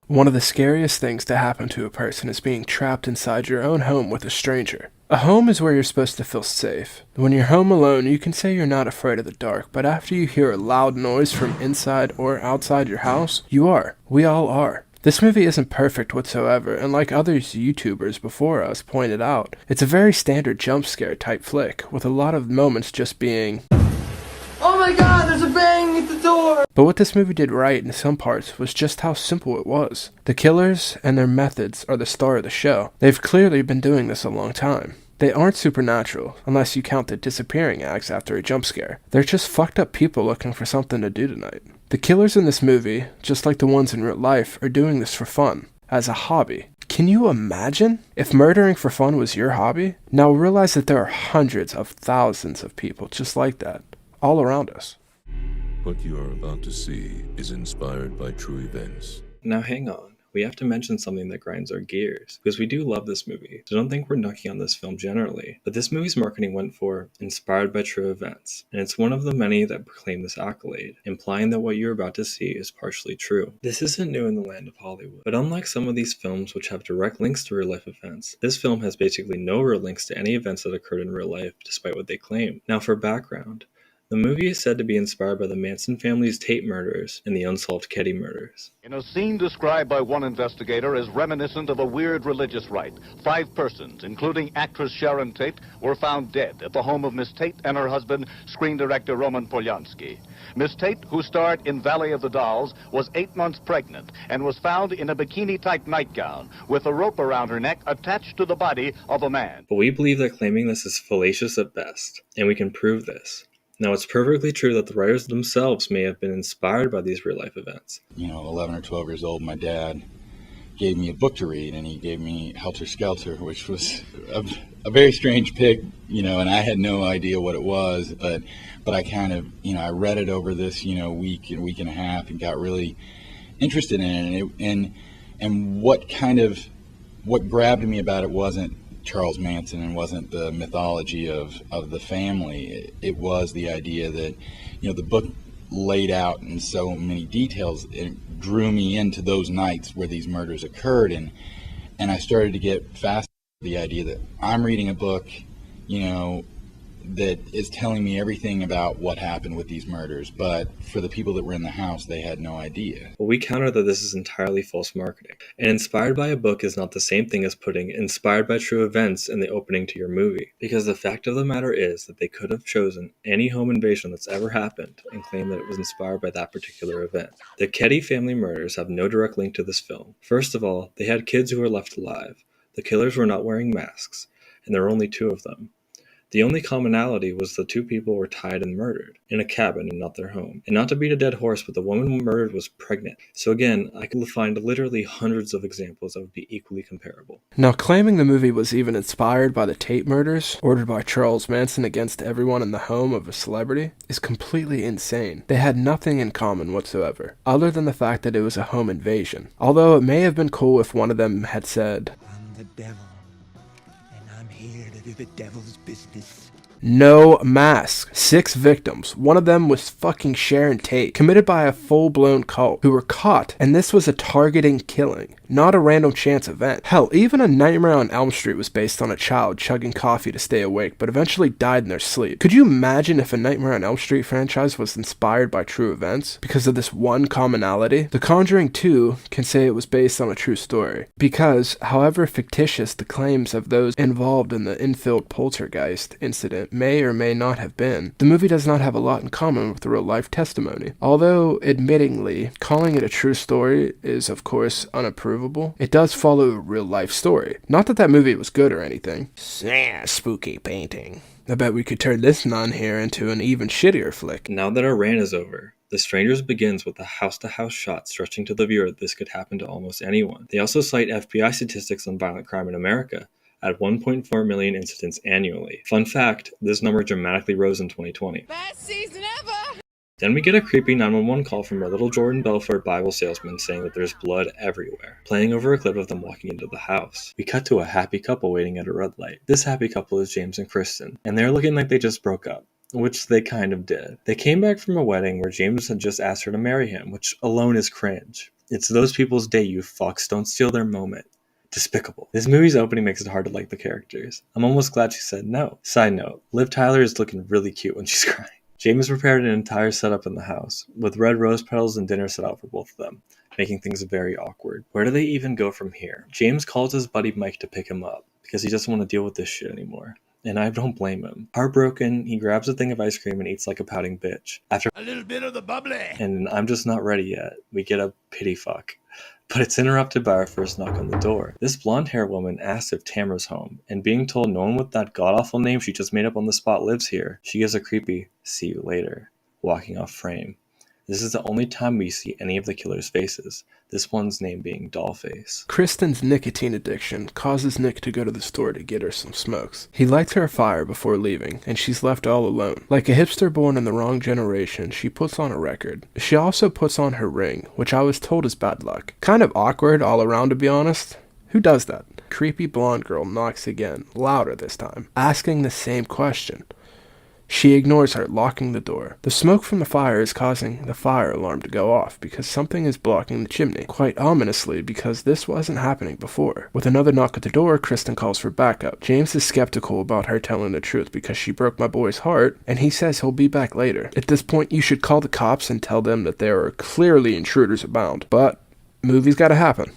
One of the scariest things to happen to a person is being trapped inside your own home with a stranger. A home is where you're supposed to feel safe. When you're home alone, you can say you're not afraid of the dark, but after you hear a loud noise from inside or outside your house, you are. We all are. This movie isn't perfect whatsoever, and like other YouTubers before us pointed out, it's a very standard jump scare type flick, with a lot of moments just being, "Oh my god, there's a bang at the door!" But what this movie did right in some parts was just how simple it was. The killers and their methods are the star of the show. They've clearly been doing this a long time. They aren't supernatural, unless you count the disappearing acts after a jump scare. They're just fucked up people looking for something to do tonight. The killers in this movie, just like the ones in real life, are doing this for fun, as a hobby. Can you imagine if murdering for fun was your hobby? Now realize that there are hundreds of thousands of people just like that, all around us. What you are about to see is inspired by true events. Now hang on, we have to mention something that grinds our gears, because we do love this movie, so don't think we're knocking on this film generally, but this movie's marketing went for inspired by true events, and it's one of the many that proclaim this accolade, implying that what you're about to see is partially true. This isn't new in the land of Hollywood, but unlike some of these films which have direct links to real life events, this film has basically no real links to any events that occurred in real life, despite what they claim. Now for background, the movie is said to be inspired by the Manson family's Tate murders and the unsolved Ketty murders. In a scene described by one investigator as reminiscent of a weird religious rite, 5 persons, including actress Sharon Tate, were found dead at the home of Miss Tate and her husband, screen director Roman Polanski. Miss Tate, who starred in Valley of the Dolls, was 8 months pregnant and was found in a bikini-type nightgown with a rope around her neck attached to the body of a man. But we believe that claiming this is fallacious at best, and we can prove this. Now, it's perfectly true that the writers themselves may have been inspired by these real-life events. 11 or 12 years old, my dad gave me a book to read, and he gave me Helter Skelter, which was a very strange pick, and I had no idea what it was, but I kind of, I read it over this, week and a half, and got really interested in it, and what grabbed me about it wasn't Charles Manson and wasn't the mythology of the family. It was the idea that, the book laid out in so many details. It drew me into those nights where these murders occurred, and I started to get fascinated with the idea that I'm reading a book, that is telling me everything about what happened with these murders, but for the people that were in the house, they had no idea. But we counter that this is entirely false marketing. And inspired by a book is not the same thing as putting inspired by true events in the opening to your movie. Because the fact of the matter is that they could have chosen any home invasion that's ever happened and claimed that it was inspired by that particular event. The Ketty family murders have no direct link to this film. First of all, they had kids who were left alive. The killers were not wearing masks, and there were only 2 of them. The only commonality was the 2 people were tied and murdered, in a cabin and not their home. And not to beat a dead horse, but the woman murdered was pregnant. So again, I could find literally hundreds of examples that would be equally comparable. Now, claiming the movie was even inspired by the Tate murders, ordered by Charles Manson against everyone in the home of a celebrity, is completely insane. They had nothing in common whatsoever, other than the fact that it was a home invasion. Although it may have been cool if one of them had said, "I'm the devil, and I'm here to do the devil's business." No mask. 6 victims. One of them was fucking Sharon Tate, committed by a full-blown cult, who were caught, and this was a targeting killing, not a random chance event. Hell, even A Nightmare on Elm Street was based on a child chugging coffee to stay awake, but eventually died in their sleep. Could you imagine if a Nightmare on Elm Street franchise was inspired by true events because of this one commonality? The Conjuring 2 can say it was based on a true story, because, however fictitious the claims of those involved in the Enfield poltergeist incident may or may not have been, the movie does not have a lot in common with the real-life testimony. Although, admittingly, calling it a true story is, of course, unapprovable, it does follow a real-life story. Not that movie was good or anything. Spooky painting. I bet we could turn this nun here into an even shittier flick. Now that our rant is over, The Strangers begins with a house-to-house shot stretching to the viewer that this could happen to almost anyone. They also cite FBI statistics on violent crime in America, at 1.4 million incidents annually. Fun fact, this number dramatically rose in 2020. Best season ever! Then we get a creepy 911 call from our little Jordan Belfort Bible salesman saying that there's blood everywhere, playing over a clip of them walking into the house. We cut to a happy couple waiting at a red light. This happy couple is James and Kristen, and they're looking like they just broke up, which they kind of did. They came back from a wedding where James had just asked her to marry him, which alone is cringe. It's those people's day, you fucks. Don't steal their moment. Despicable. This movie's opening makes it hard to like the characters. I'm almost glad she said no. Side note, Liv Tyler is looking really cute when she's crying. James prepared an entire setup in the house, with red rose petals and dinner set out for both of them, making things very awkward. Where do they even go from here? James calls his buddy Mike to pick him up, because he doesn't want to deal with this shit anymore. And I don't blame him. Heartbroken, he grabs a thing of ice cream and eats like a pouting bitch. After A little bit of the bubbly. and I'm just not ready yet, we get a pity fuck. But it's interrupted by our first knock on the door. This blonde-haired woman asks if Tamara's home, and being told no one with that god-awful name she just made up on the spot lives here, she gives a creepy "see you later," walking off frame. This is the only time we see any of the killer's faces, this one's name being Dollface. Kristen's nicotine addiction causes Nick to go to the store to get her some smokes. He lights her a fire before leaving, and she's left all alone. Like a hipster born in the wrong generation, she puts on a record. She also puts on her ring, which I was told is bad luck. Kind of awkward all around, to be honest. Who does that? Creepy blonde girl knocks again, louder this time, asking the same question. She ignores her, locking the door. The smoke from the fire is causing the fire alarm to go off because something is blocking the chimney, quite ominously because this wasn't happening before. With another knock at the door, Kristen calls for backup. James is skeptical about her telling the truth because she broke my boy's heart, and he says he'll be back later. At this point, you should call the cops and tell them that there are clearly intruders abound. But, movie's gotta happen.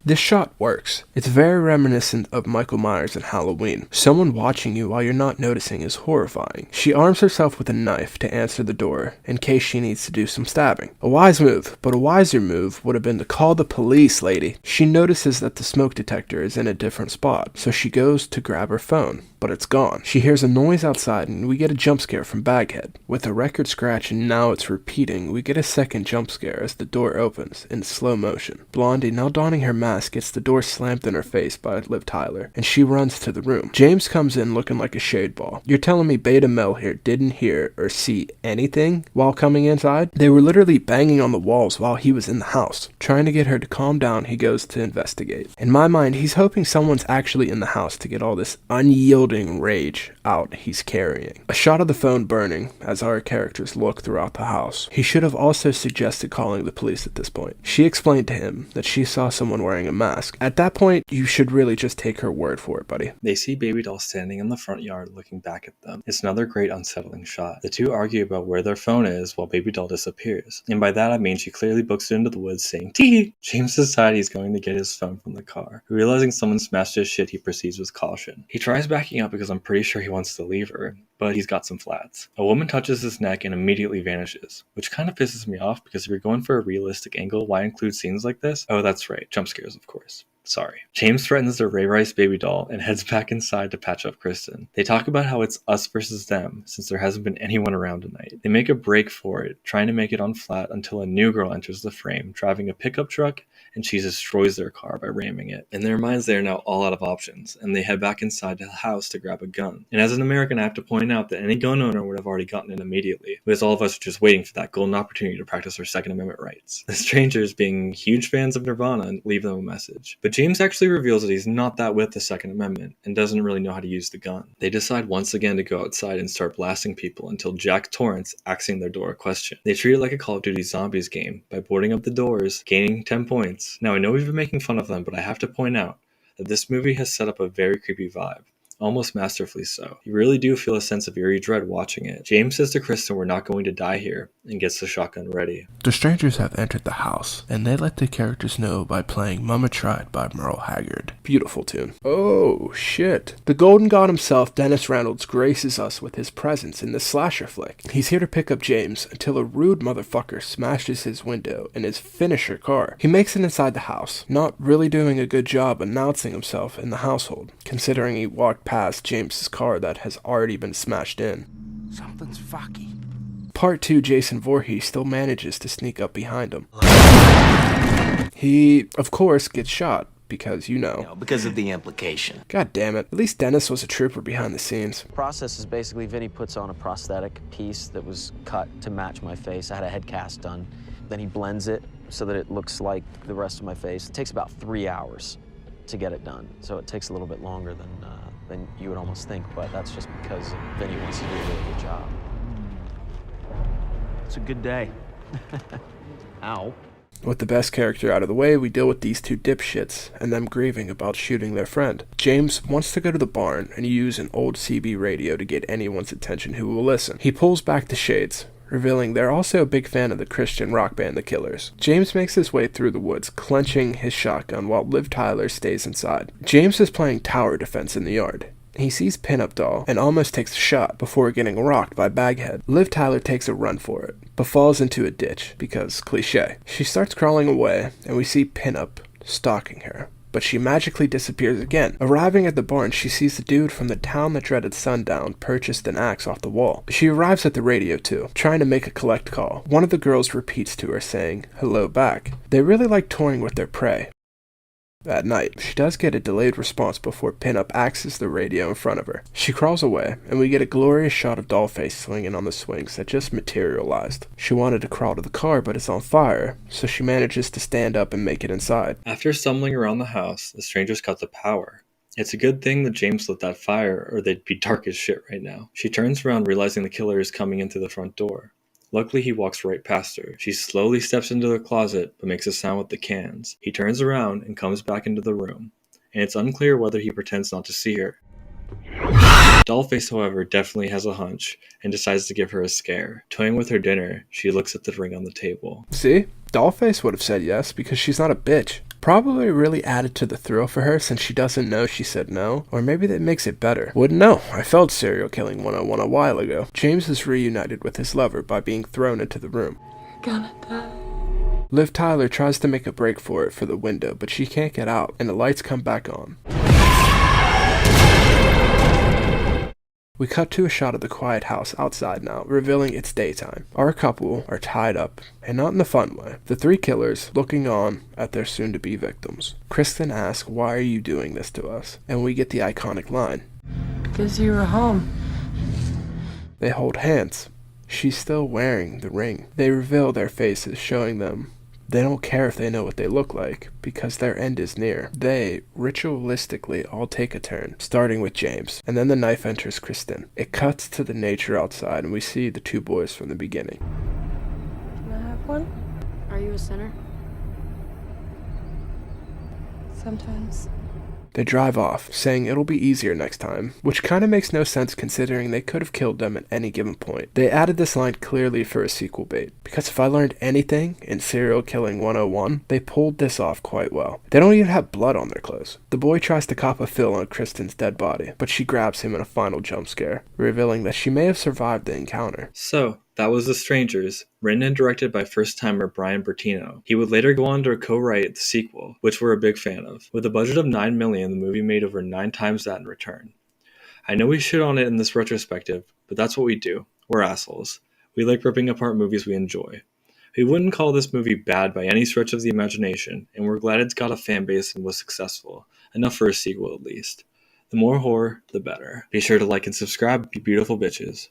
This shot works. It's very reminiscent of Michael Myers in Halloween. Someone watching you while you're not noticing is horrifying. She arms herself with a knife to answer the door in case she needs to do some stabbing. A wise move, but a wiser move would have been to call the police, lady. She notices that the smoke detector is in a different spot, so she goes to grab her phone, but it's gone. She hears a noise outside and we get a jump scare from Baghead. With a record scratch and now it's repeating, we get a second jump scare as the door opens in slow motion. Blondie, now donning her mask, gets the door slammed in her face by Liv Tyler, and she runs to the room. James comes in looking like a shade ball. You're telling me Beta Mel here didn't hear or see anything while coming inside? They were literally banging on the walls while he was in the house. Trying to get her to calm down, he goes to investigate. In my mind, he's hoping someone's actually in the house to get all this unyielding rage out he's carrying. A shot of the phone burning as our characters look throughout the house. He should have also suggested calling the police at this point. She explained to him that she saw someone wearing a mask. At that point, you should really just take her word for it, buddy. They see Baby Doll standing in the front yard looking back at them. It's another great unsettling shot. The two argue about where their phone is while Baby Doll disappears. And by that I mean she clearly books it into the woods saying, "Tee!" James decides he's going to get his phone from the car. Realizing someone smashed his shit, he proceeds with caution. He tries backing up because I'm pretty sure he wants to leave her, but he's got some flats. A woman touches his neck and immediately vanishes, which kind of pisses me off because if you're going for a realistic angle, why include scenes like this? Oh, that's right, jump scares, of course. Sorry. James threatens to Ray Rice Baby Doll and heads back inside to patch up Kristen. They talk about how it's us versus them, since there hasn't been anyone around tonight. They make a break for it, trying to make it on flat until a new girl enters the frame, driving a pickup truck, and she destroys their car by ramming it. In their minds, they are now all out of options, and they head back inside the house to grab a gun. And as an American, I have to point out that any gun owner would have already gotten it immediately, because all of us are just waiting for that golden opportunity to practice our Second Amendment rights. The strangers, being huge fans of Nirvana, leave them a message. But James actually reveals that he's not that with the Second Amendment, and doesn't really know how to use the gun. They decide once again to go outside and start blasting people until Jack Torrance asking their door a question. They treat it like a Call of Duty Zombies game by boarding up the doors, gaining 10 points. Now I know we've been making fun of them, but I have to point out that this movie has set up a very creepy vibe. Almost masterfully so. You really do feel a sense of eerie dread watching it. James says to Kristen we're not going to die here, and gets the shotgun ready. The strangers have entered the house, and they let the characters know by playing Mama Tried by Merle Haggard. Beautiful tune. Oh, shit. The Golden God himself, Dennis Reynolds, graces us with his presence in this slasher flick. He's here to pick up James until a rude motherfucker smashes his window in his finisher car. He makes it inside the house, not really doing a good job announcing himself in the household, considering he walked past James's car that has already been smashed in. Something's fucky. Part 2, Jason Voorhees still manages to sneak up behind him. He, of course, gets shot because, because of the implication. God damn it. At least Dennis was a trooper behind the scenes. The process is basically Vinny puts on a prosthetic piece that was cut to match my face. I had a head cast done. Then he blends it so that it looks like the rest of my face. It takes about 3 hours to get it done, so it takes a little bit longer than you would almost think, but that's just because Vinny wants to do a really good job. It's a good day. Ow. With the best character out of the way, we deal with these two dipshits and them grieving about shooting their friend. James wants to go to the barn and use an old CB radio to get anyone's attention who will listen. He pulls back the shades, revealing they're also a big fan of the Christian rock band The Killers. James makes his way through the woods, clenching his shotgun while Liv Tyler stays inside. James is playing tower defense in the yard. He sees Pinup Doll and almost takes a shot before getting rocked by Baghead. Liv Tyler takes a run for it, but falls into a ditch because cliche. She starts crawling away and we see Pinup stalking her, but she magically disappears again. Arriving at the barn, she sees the dude from the town that dreaded sundown purchased an axe off the wall. She arrives at the radio too, trying to make a collect call. One of the girls repeats to her saying, "Hello back." They really like toying with their prey. At night, she does get a delayed response before Pinup axes the radio in front of her. She crawls away, and we get a glorious shot of Dollface swinging on the swings that just materialized. She wanted to crawl to the car, but it's on fire, so she manages to stand up and make it inside. After stumbling around the house, the strangers cut the power. It's a good thing that James lit that fire, or they'd be dark as shit right now. She turns around, realizing the killer is coming in through the front door. Luckily, he walks right past her. She slowly steps into the closet, but makes a sound with the cans. He turns around and comes back into the room, and it's unclear whether he pretends not to see her. Dollface, however, definitely has a hunch, and decides to give her a scare. Toying with her dinner, she looks at the ring on the table. See? Dollface would have said yes, because she's not a bitch. Probably really added to the thrill for her since she doesn't know she said no, or maybe that makes it better. Wouldn't know, I felt serial killing 101 a while ago. James is reunited with his lover by being thrown into the room. Gonna die. Liv Tyler tries to make a break for it for the window, but she can't get out, and the lights come back on. We cut to a shot of the quiet house outside now, revealing it's daytime. Our couple are tied up, and not in the fun way. The three killers looking on at their soon-to-be victims. Kristen asks, "Why are you doing this to us?" And we get the iconic line, "Because you were home." They hold hands. She's still wearing the ring. They reveal their faces, showing them they don't care if they know what they look like, because their end is near. They, ritualistically, all take a turn, starting with James, and then the knife enters Kristen. It cuts to the nature outside, and we see the two boys from the beginning. Can I have one? Are you a sinner? Sometimes. They drive off, saying it'll be easier next time, which kinda makes no sense considering they could have killed them at any given point. They added this line clearly for a sequel bait, because if I learned anything in Serial Killing 101, they pulled this off quite well. They don't even have blood on their clothes. The boy tries to cop a fill on Kristen's dead body, but she grabs him in a final jump scare, revealing that she may have survived the encounter. So, that was The Strangers, written and directed by first-timer Brian Bertino. He would later go on to co-write the sequel, which we're a big fan of. With a budget of $9 million, the movie made over 9 times that in return. I know we shit on it in this retrospective, but that's what we do. We're assholes. We like ripping apart movies we enjoy. We wouldn't call this movie bad by any stretch of the imagination, and we're glad it's got a fan base and was successful. Enough for a sequel at least. The more horror, the better. Be sure to like and subscribe, you beautiful bitches.